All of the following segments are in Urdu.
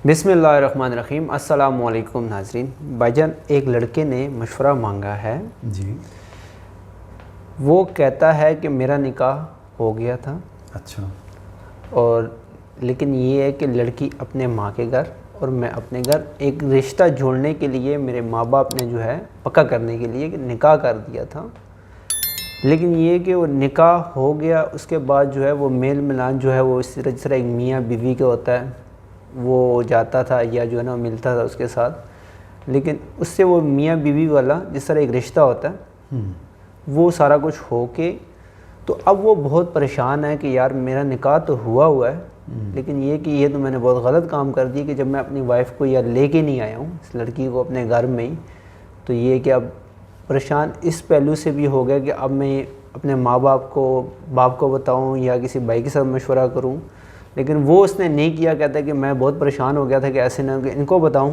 بسم اللہ الرحمن الرحیم۔ السلام علیکم ناظرین۔ بھائی جان، ایک لڑکے نے مشورہ مانگا ہے جی۔ وہ کہتا ہے کہ میرا نکاح ہو گیا تھا، اچھا، اور لیکن یہ ہے کہ لڑکی اپنے ماں کے گھر اور میں اپنے گھر، ایک رشتہ جوڑنے کے لیے میرے ماں باپ نے جو ہے پکا کرنے کے لیے نکاح کر دیا تھا، لیکن یہ کہ وہ نکاح ہو گیا، اس کے بعد جو ہے وہ میل ملان جو ہے وہ اس طرح ایک میاں بیوی کا ہوتا ہے، وہ جاتا تھا یا جو ہے نا ملتا تھا اس کے ساتھ، لیکن اس سے وہ میاں بیوی والا جس طرح ایک رشتہ ہوتا ہے وہ سارا کچھ ہو کے، تو اب وہ بہت پریشان ہے کہ یار میرا نکاح تو ہوا ہے، لیکن یہ کہ یہ تو میں نے بہت غلط کام کر دی کہ جب میں اپنی وائف کو یا لے کے نہیں آیا ہوں اس لڑکی کو اپنے گھر میں ہی، تو یہ کہ اب پریشان اس پہلو سے بھی ہو گیا کہ اب میں اپنے ماں باپ کو بتاؤں یا کسی بھائی کے ساتھ مشورہ کروں، لیکن وہ اس نے نہیں کیا۔ کہتا ہے کہ میں بہت پریشان ہو گیا تھا کہ ایسے نہ کہ ان کو بتاؤں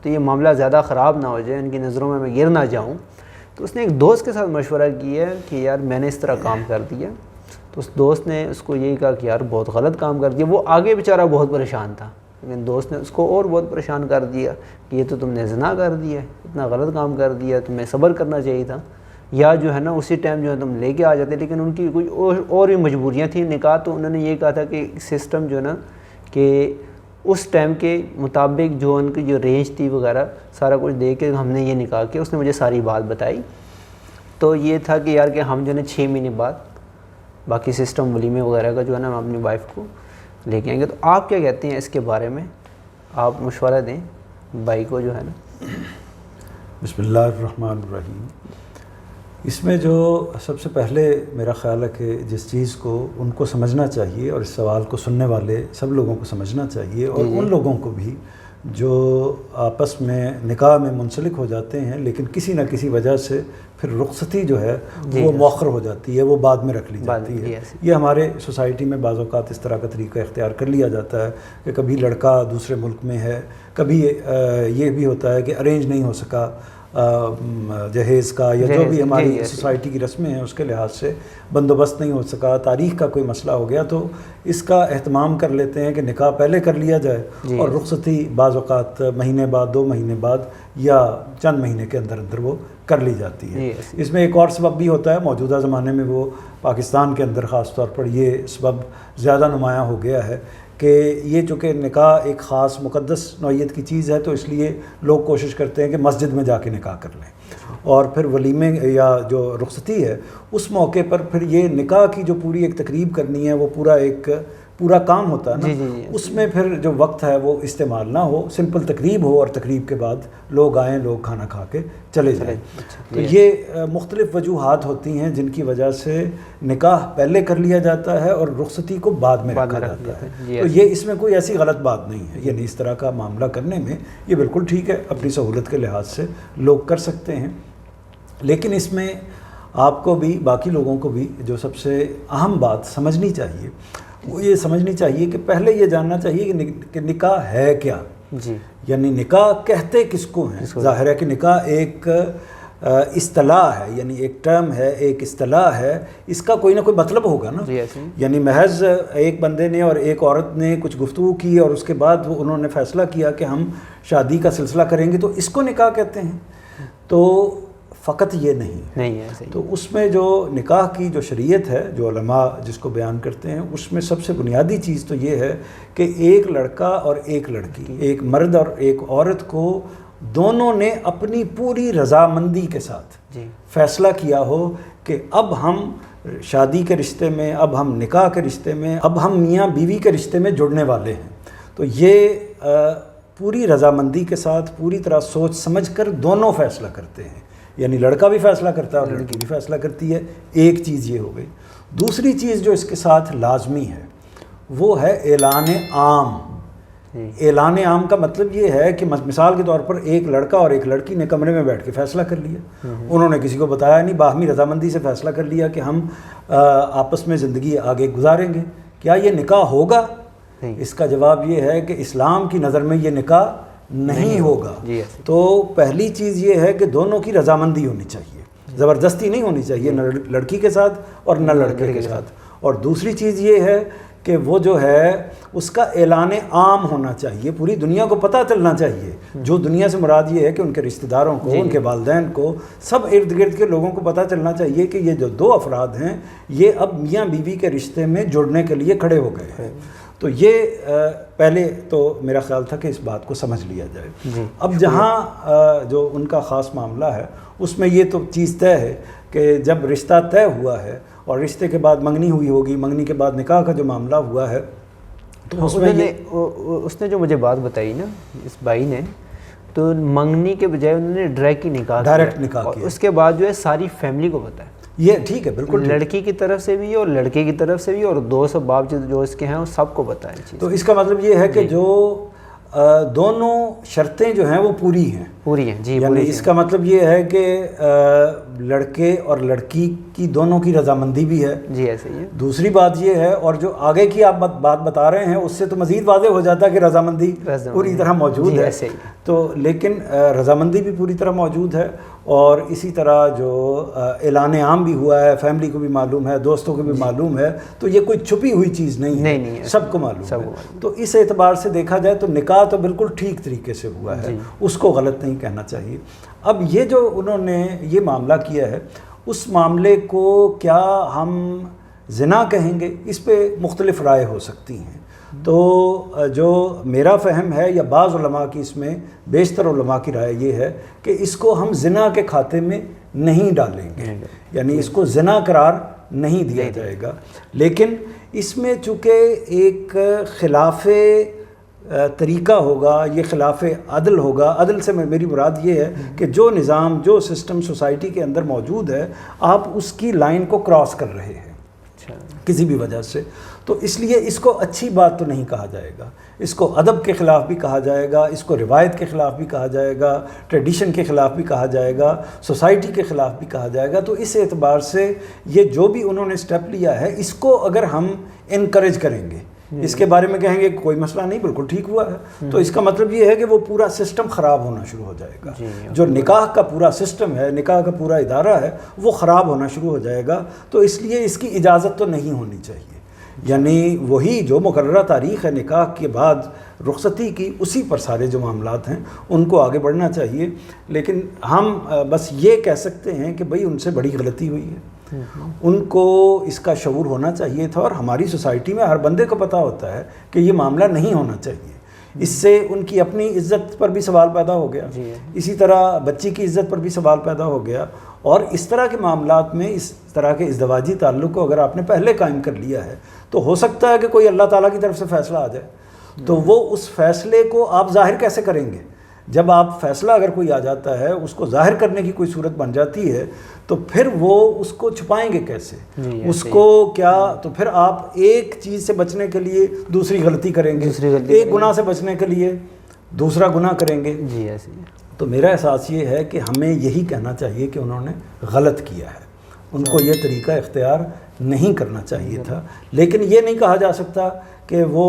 تو یہ معاملہ زیادہ خراب نہ ہو جائے، ان کی نظروں میں گر نہ جاؤں، تو اس نے ایک دوست کے ساتھ مشورہ کیا ہے کہ یار میں نے اس طرح کام کر دیا، تو اس دوست نے اس کو یہی کہا کہ یار بہت غلط کام کر دیا۔ وہ آگے بیچارہ بہت پریشان تھا، لیکن دوست نے اس کو اور بہت پریشان کر دیا کہ یہ تو تم نے زنا کر دیا، اتنا غلط کام کر دیا، تمہیں صبر کرنا چاہیے تھا، یا جو ہے نا اسی ٹائم جو ہے تم لے کے آ جاتے، لیکن ان کی کوئی اور بھی مجبوریاں تھیں نکاح، تو انہوں نے یہ کہا تھا کہ سسٹم جو ہے نا کہ اس ٹائم کے مطابق جو ان کی جو رینج تھی وغیرہ سارا کچھ دے کے ہم نے یہ نکاح کیا۔ اس نے مجھے ساری بات بتائی، تو یہ تھا کہ یار کہ ہم جو ہے نا 6 مہینے بعد باقی سسٹم ولیمے وغیرہ کا جو ہے نا ہم اپنی وائف کو لے کے آئیں گے۔ تو آپ کیا کہتے ہیں اس کے بارے میں؟ آپ مشورہ دیں بھائی کو جو ہے نا۔ بسم اللہ الرحمن الرحیم۔ اس میں جو سب سے پہلے میرا خیال ہے کہ جس چیز کو ان کو سمجھنا چاہیے، اور اس سوال کو سننے والے سب لوگوں کو سمجھنا چاہیے، اور ان لوگوں کو بھی جو آپس میں نکاح میں منسلک ہو جاتے ہیں لیکن کسی نہ کسی وجہ سے پھر رخصتی جو ہے وہ مؤخر ہو جاتی ہے، وہ بعد میں رکھ لی جاتی ہے۔ یہ ہمارے سوسائٹی میں بعض اوقات اس طرح کا طریقہ اختیار کر لیا جاتا ہے کہ کبھی لڑکا دوسرے ملک میں ہے، کبھی یہ بھی ہوتا ہے کہ ارینج نہیں ہو سکا جہیز کا، یا جو بھی ہماری سوسائٹی کی رسمیں ہیں اس کے لحاظ سے بندوبست نہیں ہو سکا، تاریخ کا کوئی مسئلہ ہو گیا، تو اس کا اہتمام کر لیتے ہیں کہ نکاح پہلے کر لیا جائے اور رخصتی بعض اوقات مہینے بعد، 2 مہینے بعد، یا چند مہینے کے اندر اندر وہ کر لی جاتی ہے۔ اس میں ایک اور سبب بھی ہوتا ہے، موجودہ زمانے میں وہ پاکستان کے اندر خاص طور پر یہ سبب زیادہ نمایاں ہو گیا ہے کہ یہ چونکہ نکاح ایک خاص مقدس نوعیت کی چیز ہے، تو اس لیے لوگ کوشش کرتے ہیں کہ مسجد میں جا کے نکاح کر لیں، اور پھر ولیمے یا جو رخصتی ہے اس موقع پر پھر یہ نکاح کی جو پوری ایک تقریب کرنی ہے، وہ پورا کام ہوتا ہے نا، اس میں پھر جو وقت ہے وہ استعمال نہ ہو، سمپل تقریب ہو، اور تقریب کے بعد لوگ آئیں، لوگ کھانا کھا کے چلے جائیں۔ تو یہ مختلف وجوہات ہوتی ہیں جن کی وجہ سے نکاح پہلے کر لیا جاتا ہے اور رخصتی کو بعد میں رکھا جاتا ہے۔ تو یہ اس میں کوئی ایسی غلط بات نہیں ہے، یعنی اس طرح کا معاملہ کرنے میں یہ بالکل ٹھیک ہے، اپنی سہولت کے لحاظ سے لوگ کر سکتے ہیں، لیکن اس میں آپ کو بھی، باقی لوگوں کو بھی جو سب سے اہم بات سمجھنی چاہیے وہ یہ سمجھنی چاہیے کہ پہلے یہ جاننا چاہیے کہ نکاح ہے کیا، یعنی نکاح کہتے کس کو ہیں۔ ظاہر ہے کہ نکاح ایک اصطلاح ہے، یعنی ایک ٹرم ہے، ایک اصطلاح ہے، اس کا کوئی نہ کوئی مطلب ہوگا نا، یعنی محض ایک بندے نے اور ایک عورت نے کچھ گفتگو کی اور اس کے بعد انہوں نے فیصلہ کیا کہ ہم شادی کا سلسلہ کریں گے تو اس کو نکاح کہتے ہیں، تو فقط یہ نہیں ہے۔ تو اس میں جو نکاح کی جو شریعت ہے، جو علماء جس کو بیان کرتے ہیں، اس میں سب سے بنیادی چیز تو یہ ہے کہ ایک لڑکا اور ایک لڑکی، ایک مرد اور ایک عورت کو، دونوں نے اپنی پوری رضامندی کے ساتھ فیصلہ کیا ہو کہ اب ہم شادی کے رشتے میں، اب ہم نکاح کے رشتے میں، اب ہم میاں بیوی کے رشتے میں جڑنے والے ہیں۔ تو یہ پوری رضامندی کے ساتھ پوری طرح سوچ سمجھ کر دونوں فیصلہ کرتے ہیں، یعنی لڑکا بھی فیصلہ کرتا ہے اور لڑکی بھی فیصلہ کرتی ہے۔ ایک چیز یہ ہو گئی۔ دوسری چیز جو اس کے ساتھ لازمی ہے وہ ہے اعلان عام۔ اعلان عام کا مطلب یہ ہے کہ مثال کے طور پر ایک لڑکا اور ایک لڑکی نے کمرے میں بیٹھ کے فیصلہ کر لیا، انہوں نے کسی کو بتایا نہیں، باہمی رضامندی سے فیصلہ کر لیا کہ ہم آپس میں زندگی آگے گزاریں گے۔ کیا یہ نکاح ہوگا؟ اس کا جواب یہ ہے کہ اسلام کی نظر میں یہ نکاح نہیں ہوگا۔ تو پہلی چیز یہ ہے کہ دونوں کی رضامندی ہونی چاہیے، زبردستی نہیں ہونی چاہیے، نہ لڑکی کے ساتھ اور نہ لڑکے کے ساتھ۔ اور دوسری چیز یہ ہے کہ وہ جو ہے اس کا اعلان عام ہونا چاہیے، پوری دنیا کو پتہ چلنا چاہیے. جو دنیا سے مراد یہ ہے کہ ان کے رشتہ داروں کو، ان کے والدین کو، سب ارد گرد کے لوگوں کو پتہ چلنا چاہیے کہ یہ جو دو افراد ہیں یہ اب میاں بیوی کے رشتے میں جڑنے کے لیے کھڑے ہو گئے ہیں. تو یہ پہلے تو میرا خیال تھا کہ اس بات کو سمجھ لیا جائے. اب جہاں جو ان کا خاص معاملہ ہے اس میں یہ تو چیز طے ہے کہ جب رشتہ طے ہوا ہے اور رشتے کے بعد منگنی ہوئی ہوگی، منگنی کے بعد نکاح کا جو معاملہ ہوا ہے تو اس نے جو مجھے بات بتائی نا اس بھائی نے، تو منگنی کے بجائے انہوں نے ڈائریکٹ نکاح کیا. اس کے بعد جو ہے ساری فیملی کو بتایا. یہ ٹھیک ہے، بالکل لڑکی کی طرف سے بھی اور لڑکے کی طرف سے بھی، اور دوست باپ جو اس کے ہیں وہ سب کو بتائیں. تو اس کا مطلب یہ ہے کہ جو دونوں شرطیں جو ہیں وہ پوری ہیں. جی، یعنی اس کا مطلب یہ ہے کہ لڑکے اور لڑکی کی دونوں کی رضامندی بھی ہے. جی ایسے ہی ہے. دوسری بات یہ ہے، اور جو آگے کی آپ بات بتا رہے ہیں اس سے تو مزید واضح ہو جاتا ہے کہ رضامندی پوری طرح موجود ہے. تو لیکن رضامندی بھی پوری طرح موجود ہے، اور اسی طرح جو اعلان عام بھی ہوا ہے، فیملی کو بھی معلوم ہے، دوستوں کو بھی معلوم ہے. تو یہ کوئی چھپی ہوئی چیز نہیں ہے، سب کو معلوم ہے. تو اس اعتبار سے دیکھا جائے تو نکاح تو بالکل ٹھیک طریقے سے ہوا ہے، اس کو غلط نہیں کہنا چاہیے. اب یہ جو انہوں نے یہ معاملہ کیا ہے، اس معاملے کو کیا ہم زنا کہیں گے؟ اس پہ مختلف رائے ہو سکتی ہیں. تو جو میرا فہم ہے یا بعض علماء کی، اس میں بیشتر علماء کی رائے یہ ہے کہ اس کو ہم زنا کے کھاتے میں نہیں ڈالیں گے، یعنی اس کو زنا قرار نہیں دیا جائے گا. لیکن اس میں چونکہ ایک خلاف طریقہ ہوگا، یہ خلاف عدل ہوگا. عدل سے میری مراد یہ ہے کہ جو نظام، جو سسٹم سوسائٹی کے اندر موجود ہے، آپ اس کی لائن کو کراس کر رہے ہیں کسی بھی وجہ سے. تو اس لیے اس کو اچھی بات تو نہیں کہا جائے گا، اس کو ادب کے خلاف بھی کہا جائے گا، اس کو روایت کے خلاف بھی کہا جائے گا، ٹریڈیشن کے خلاف بھی کہا جائے گا، سوسائٹی کے خلاف بھی کہا جائے گا. تو اس اعتبار سے یہ جو بھی انہوں نے سٹیپ لیا ہے، اس کو اگر ہم انکریج کریں گے، اس کے بارے میں کہیں گے کہ کوئی مسئلہ نہیں، بالکل ٹھیک ہوا ہے، تو اس کا مطلب یہ ہے کہ وہ پورا سسٹم خراب ہونا شروع ہو جائے گا. جو نکاح کا پورا سسٹم ہے، نکاح کا پورا ادارہ ہے، وہ خراب ہونا شروع ہو جائے گا. تو اس لیے اس کی اجازت تو نہیں ہونی چاہیے. یعنی وہی جو مقررہ تاریخ ہے نکاح کے بعد رخصتی کی، اسی پر سارے جو معاملات ہیں ان کو آگے بڑھنا چاہیے. لیکن ہم بس یہ کہہ سکتے ہیں کہ بھئی ان سے بڑی غلطی ہوئی ہے، ان کو اس کا شعور ہونا چاہیے تھا. اور ہماری سوسائٹی میں ہر بندے کو پتہ ہوتا ہے کہ یہ معاملہ نہیں ہونا چاہیے. اس سے ان کی اپنی عزت پر بھی سوال پیدا ہو گیا، اسی طرح بچی کی عزت پر بھی سوال پیدا ہو گیا. اور اس طرح کے معاملات میں، اس طرح کے ازدواجی تعلق کو اگر آپ نے پہلے قائم کر لیا ہے تو ہو سکتا ہے کہ کوئی اللہ تعالیٰ کی طرف سے فیصلہ آ جائے. تو وہ اس فیصلے کو آپ ظاہر کیسے کریں گے؟ جب آپ فیصلہ اگر کوئی آ جاتا ہے، اس کو ظاہر کرنے کی کوئی صورت بن جاتی ہے، تو پھر وہ اس کو چھپائیں گے کیسے؟ اس کو کیا؟ تو پھر آپ ایک چیز سے بچنے کے لیے دوسری غلطی کریں گے، ایک گناہ سے بچنے کے لیے دوسرا گناہ کریں گے. جی ایسے. تو میرا احساس یہ ہے کہ ہمیں یہی کہنا چاہیے کہ انہوں نے غلط کیا ہے، ان کو یہ طریقہ اختیار نہیں کرنا چاہیے تھا. لیکن یہ نہیں کہا جا سکتا کہ وہ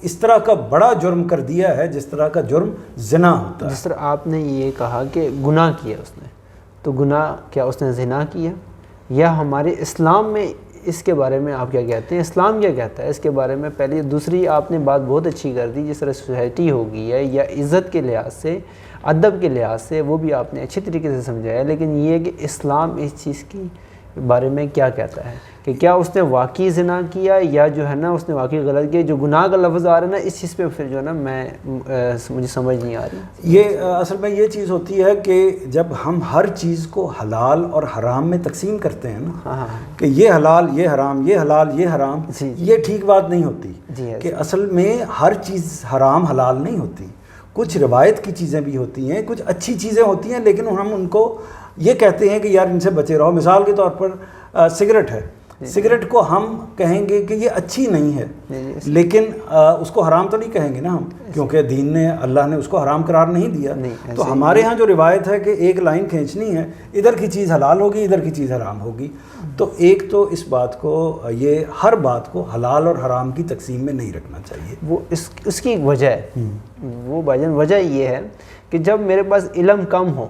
اس طرح کا بڑا جرم کر دیا ہے جس طرح کا جرم زنا ہوتا ہے. جس طرح آپ نے یہ کہا کہ گناہ کیا اس نے، تو گناہ کیا اس نے زنا کیا؟ یا ہمارے اسلام میں اس کے بارے میں آپ کیا کہتے ہیں؟ اسلام کیا کہتا ہے اس کے بارے میں؟ پہلے دوسری آپ نے بات بہت اچھی کر دی، جس طرح سوسائٹی ہو گئی ہے یا عزت کے لحاظ سے، ادب کے لحاظ سے، وہ بھی آپ نے اچھی طریقے سے سمجھایا. لیکن یہ کہ اسلام اس چیز کی بارے میں کیا کہتا ہے کہ کیا اس نے واقعی زنا کیا یا جو ہے نا اس نے واقعی غلط کیا؟ جو گناہ کا لفظ آ رہا ہے نا، اس چیز پہ پھر جو ہے نا مجھے سمجھ نہیں آ رہی. یہ اصل میں یہ چیز ہوتی ہے کہ جب ہم ہر چیز کو حلال اور حرام میں تقسیم کرتے ہیں نا، کہ یہ حلال یہ حرام، یہ حلال یہ حرام، یہ ٹھیک بات نہیں ہوتی. کہ اصل میں ہر چیز حرام حلال نہیں ہوتی. کچھ روایت کی چیزیں بھی ہوتی ہیں، کچھ اچھی چیزیں ہوتی ہیں، لیکن ہم ان کو یہ کہتے ہیں کہ یار ان سے بچے رہو. مثال کے طور پر سگریٹ ہے، سگریٹ کو ہم کہیں گے کہ یہ اچھی نہیں ہے، لیکن اس کو حرام تو نہیں کہیں گے نا ہم، کیونکہ دین نے، اللہ نے اس کو حرام قرار نہیں دیا. تو ہمارے ہاں جو روایت ہے کہ ایک لائن کھینچنی ہے، ادھر کی چیز حلال ہوگی، ادھر کی چیز حرام ہوگی. تو ایک تو اس بات کو، یہ ہر بات کو حلال اور حرام کی تقسیم میں نہیں رکھنا چاہیے. وہ اس کی ایک وجہ ہے، وہ بھائی وجہ یہ ہے کہ جب میرے پاس علم کم ہو،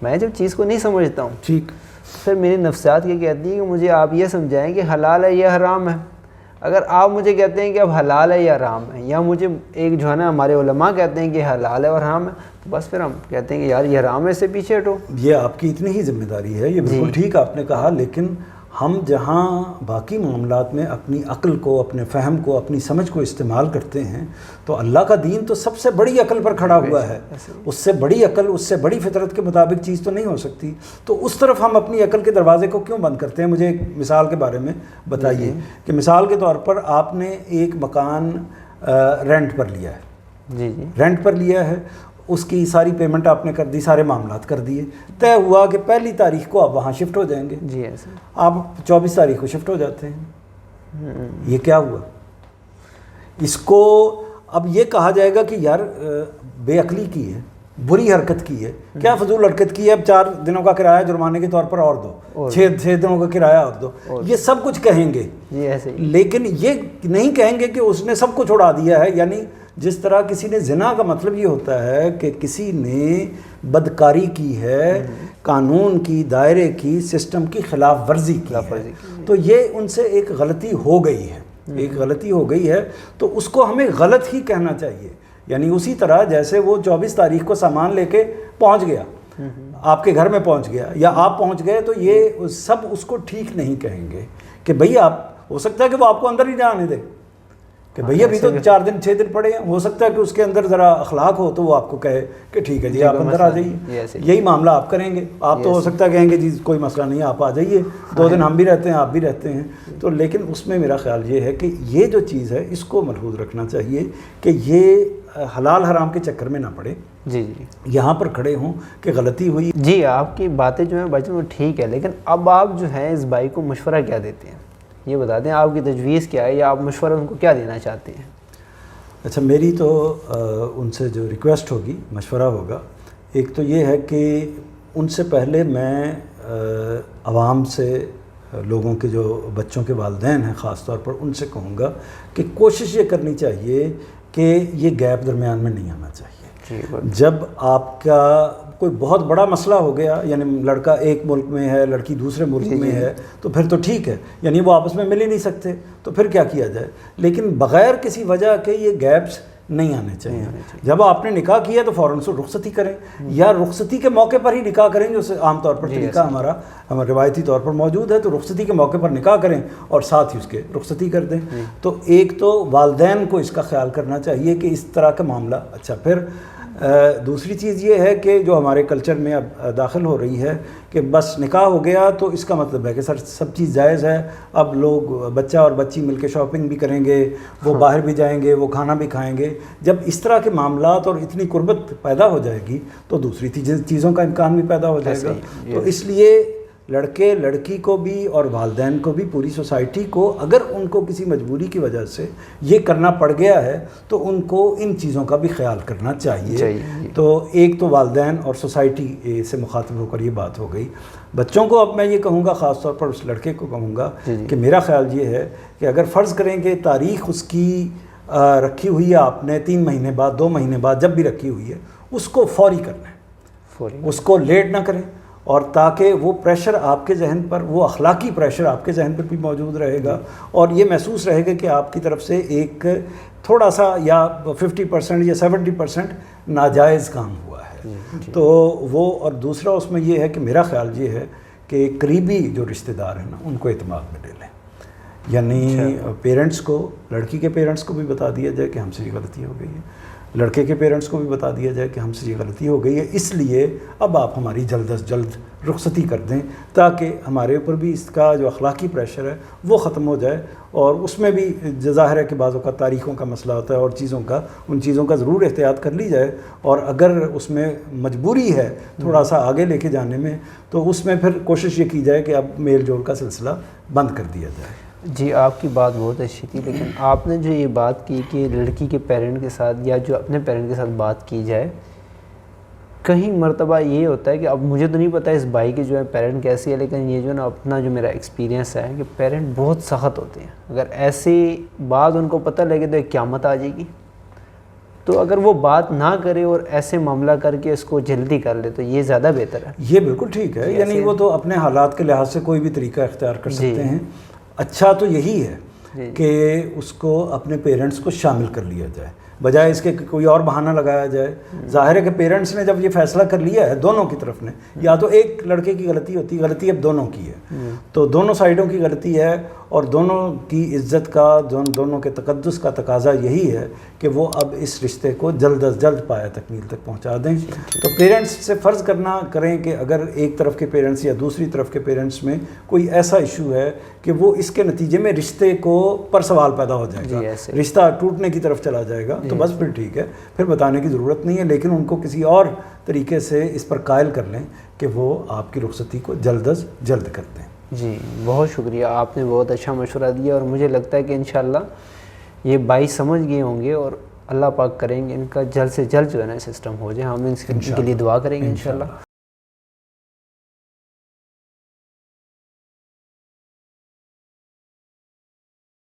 میں جب چیز کو نہیں سمجھتا ہوں، ٹھیک، پھر میری نفسیات یہ کہتی ہے کہ مجھے آپ یہ سمجھائیں کہ حلال ہے یہ حرام ہے. اگر آپ مجھے کہتے ہیں کہ اب حلال ہے یا حرام ہے، یا مجھے ایک جو ہے نا ہمارے علماء کہتے ہیں کہ حلال ہے اور حرام ہے، تو بس پھر ہم کہتے ہیں کہ یار یہ حرام ہے، اس سے پیچھے ہٹو. یہ آپ کی اتنی ہی ذمہ داری ہے، یہ بالکل ٹھیک آپ نے کہا. لیکن ہم جہاں باقی معاملات میں اپنی عقل کو، اپنے فہم کو، اپنی سمجھ کو استعمال کرتے ہیں، تو اللہ کا دین تو سب سے بڑی عقل پر کھڑا ہوا ہے. اس سے بڑی عقل، اس سے بڑی فطرت کے مطابق چیز تو نہیں ہو سکتی. تو اس طرف ہم اپنی عقل کے دروازے کو کیوں بند کرتے ہیں؟ مجھے ایک مثال کے بارے میں بتائیے کہ مثال کے طور پر آپ نے ایک مکان رینٹ پر لیا ہے. جی جی. رینٹ پر لیا ہے، اس کی ساری پیمنٹ آپ نے کر دی، سارے معاملات کر دیے، طے ہوا کہ 1 تاریخ کو آپ وہاں شفٹ ہو جائیں گے. جی ایسے آپ 24 تاریخ کو شفٹ ہو جاتے ہیں. یہ کیا ہوا؟ اس کو اب یہ کہا جائے گا کہ یار بے عقلی کی ہے، بری حرکت کی ہے، کیا فضول حرکت کی ہے، اب 4 دنوں کا کرایہ جرمانے کے طور پر اور دو، 6 دنوں کا کرایہ اور دو. یہ سب کچھ کہیں گے، لیکن یہ نہیں کہیں گے کہ اس نے سب کچھ اڑا دیا ہے. یعنی جس طرح کسی نے زنا کا مطلب یہ ہوتا ہے کہ کسی نے بدکاری کی ہے، قانون کی، دائرے کی، سسٹم کی خلاف ورزی کی ہے، تو یہ ان سے ایک غلطی ہو گئی ہے، ایک غلطی ہو گئی ہے، تو اس کو ہمیں غلط ہی کہنا چاہیے. یعنی اسی طرح جیسے وہ 24 تاریخ کو سامان لے کے پہنچ گیا، آپ کے گھر میں پہنچ گیا یا آپ پہنچ گئے، تو یہ سب اس کو ٹھیک نہیں کہیں گے کہ بھئی آپ، ہو سکتا ہے کہ وہ آپ کو اندر ہی نہ آنے دے، کہ بھئی ابھی تو 4 دن 6 دن پڑے ہیں. ہو سکتا ہے کہ اس کے اندر ذرا اخلاق ہو تو وہ آپ کو کہے کہ ٹھیک ہے جی آپ اندر آ جائیے. یہی معاملہ آپ کریں گے. آپ تو ہو سکتا ہے کہیں گے جی کوئی مسئلہ نہیں، آپ آ جائیے، 2 دن ہم بھی رہتے ہیں، آپ بھی رہتے ہیں. تو لیکن اس میں میرا خیال یہ ہے کہ یہ جو چیز ہے اس کو ملحوظ رکھنا چاہیے کہ یہ حلال حرام کے چکر میں نہ پڑے. جی جی. یہاں پر کھڑے ہوں کہ غلطی ہوئی. جی آپ کی باتیں جو ہیں بچوں وہ ٹھیک ہے، لیکن اب آپ جو ہیں اس بھائی کو مشورہ کیا دیتے ہیں؟ یہ بتا دیں آپ کی تجویز کیا ہے، یا آپ مشورہ ان کو کیا دینا چاہتے ہیں؟ اچھا، میری تو ان سے جو ریکویسٹ ہوگی، مشورہ ہوگا، ایک تو یہ ہے کہ ان سے پہلے میں عوام سے، لوگوں کے جو بچوں کے والدین ہیں خاص طور پر، ان سے کہوں گا کہ کوشش یہ کرنی چاہیے کہ یہ گیپ درمیان میں نہیں آنا چاہیے. جب آپ کا کوئی بہت بڑا مسئلہ ہو گیا، یعنی لڑکا ایک ملک میں ہے، لڑکی دوسرے ملک میں ہے، تو پھر تو ٹھیک ہے، یعنی وہ آپس میں مل ہی نہیں سکتے، تو پھر کیا کیا جائے. لیکن بغیر کسی وجہ کے یہ گیپس نہیں آنے چاہیے. جب آپ نے نکاح کیا تو فوراً سے رخصتی کریں، یا رخصتی کے موقع پر ہی نکاح کریں، جو عام طور پر طریقہ ہمارا روایتی طور پر موجود ہے. تو رخصتی کے موقع پر نکاح کریں اور ساتھ ہی اس کے رخصتی کر دیں. تو ایک تو والدین کو اس کا خیال کرنا چاہیے کہ اس طرح کا معاملہ. اچھا، پھر دوسری چیز یہ ہے کہ جو ہمارے کلچر میں اب داخل ہو رہی ہے کہ بس نکاح ہو گیا تو اس کا مطلب ہے کہ سب چیز جائز ہے. اب لوگ، بچہ اور بچی مل کے شاپنگ بھی کریں گے، وہ باہر بھی جائیں گے، وہ کھانا بھی کھائیں گے. جب اس طرح کے معاملات اور اتنی قربت پیدا ہو جائے گی تو دوسری چیزوں کا امکان بھی پیدا ہو جائے گا. تو اس لیے لڑکے لڑکی کو بھی اور والدین کو بھی، پوری سوسائٹی کو، اگر ان کو کسی مجبوری کی وجہ سے یہ کرنا پڑ گیا ہے تو ان کو ان چیزوں کا بھی خیال کرنا چاہیے. تو ایک تو والدین اور سوسائٹی سے مخاطب ہو کر یہ بات ہو گئی. بچوں کو اب میں یہ کہوں گا، خاص طور پر اس لڑکے کو کہوں گا کہ میرا خیال یہ ہے کہ اگر فرض کریں کہ تاریخ اس کی رکھی ہوئی ہے آپ نے 3 مہینے بعد، 2 مہینے بعد، جب بھی رکھی ہوئی ہے، اس کو فوری کرنا ہے، اس کو لیٹ نہ کریں. اور تاکہ وہ پریشر آپ کے ذہن پر، وہ اخلاقی پریشر آپ کے ذہن پر بھی موجود رہے گا، اور یہ محسوس رہے گا کہ آپ کی طرف سے ایک تھوڑا سا یا 50% یا 70% ناجائز کام ہوا ہے. تو وہ، اور دوسرا اس میں یہ ہے کہ میرا خیال یہ ہے کہ قریبی جو رشتہ دار ہیں نا، ان کو اعتماد میں لے لیں. یعنی پیرنٹس کو، لڑکی کے پیرنٹس کو بھی بتا دیا جائے کہ ہم سے یہ غلطی ہو گئی ہے، لڑکے کے پیرنٹس کو بھی بتا دیا جائے کہ ہم سے یہ غلطی ہو گئی ہے، اس لیے اب آپ ہماری جلد از جلد رخصتی کر دیں، تاکہ ہمارے اوپر بھی اس کا جو اخلاقی پریشر ہے وہ ختم ہو جائے. اور اس میں بھی ظاہر ہے کہ بعض اوقات تاریخوں کا مسئلہ ہوتا ہے اور ان چیزوں کا ضرور احتیاط کر لی جائے. اور اگر اس میں مجبوری ہے تھوڑا سا آگے لے کے جانے میں، تو اس میں پھر کوشش یہ کی جائے کہ اب میل جول کا سلسلہ بند کر دیا جائے. جی آپ کی بات بہت اچھی تھی، لیکن آپ نے جو یہ بات کی کہ لڑکی کے پیرنٹ کے ساتھ یا جو اپنے پیرنٹ کے ساتھ بات کی جائے، کہیں مرتبہ یہ ہوتا ہے کہ اب مجھے تو نہیں پتہ اس بھائی کے جو ہے پیرنٹ کیسی ہے، لیکن یہ جو نا اپنا جو میرا ایکسپیرینس ہے کہ پیرنٹ بہت سخت ہوتے ہیں. اگر ایسی بات ان کو پتہ لگے تو ایک قیامت آ جائے گی. تو اگر وہ بات نہ کرے اور ایسے معاملہ کر کے اس کو جلدی کر لے تو یہ زیادہ بہتر ہے. یہ بالکل ٹھیک ہے. یعنی وہ تو اپنے حالات کے لحاظ سے کوئی بھی طریقہ اختیار کر سکتے ہیں. اچھا تو یہی ہے کہ اس کو اپنے پیرنٹس کو شامل کر لیا جائے، بجائے اس کے کوئی اور بہانہ لگایا جائے۔ ظاہر ہے کہ پیرنٹس نے جب یہ فیصلہ کر لیا ہے دونوں کی طرف نے، یا تو ایک لڑکے کی غلطی ہوتی، غلطی اب دونوں کی ہے، تو دونوں سائڈوں کی غلطی ہے، اور دونوں کی عزت کا، دونوں کے تقدس کا تقاضا یہی ہے کہ وہ اب اس رشتے کو جلد از جلد پایہ تکمیل تک پہنچا دیں۔ تو پیرنٹس سے فرض کریں کہ اگر ایک طرف کے پیرنٹس یا دوسری طرف کے پیرنٹس میں کوئی ایسا ایشو ہے کہ وہ اس کے نتیجے میں رشتے کو پر سوال پیدا ہو جائے گا، رشتہ ٹوٹنے کی طرف چلا جائے گا، تو بس پھر ٹھیک ہے، پھر بتانے کی ضرورت نہیں ہے، لیکن ان کو کسی اور طریقے سے اس پر قائل کر لیں کہ وہ آپ کی رخصتی کو جلد از جلد کر دیں۔ جی بہت شکریہ، آپ نے بہت اچھا مشورہ دیا، اور مجھے لگتا ہے کہ انشاءاللہ یہ بھائی سمجھ گئے ہوں گے، اور اللہ پاک کریں گے ان کا جلد سے جلد جو ہے نا سسٹم ہو جائے، ہم ان کے لیے دعا کریں گے انشاءاللہ۔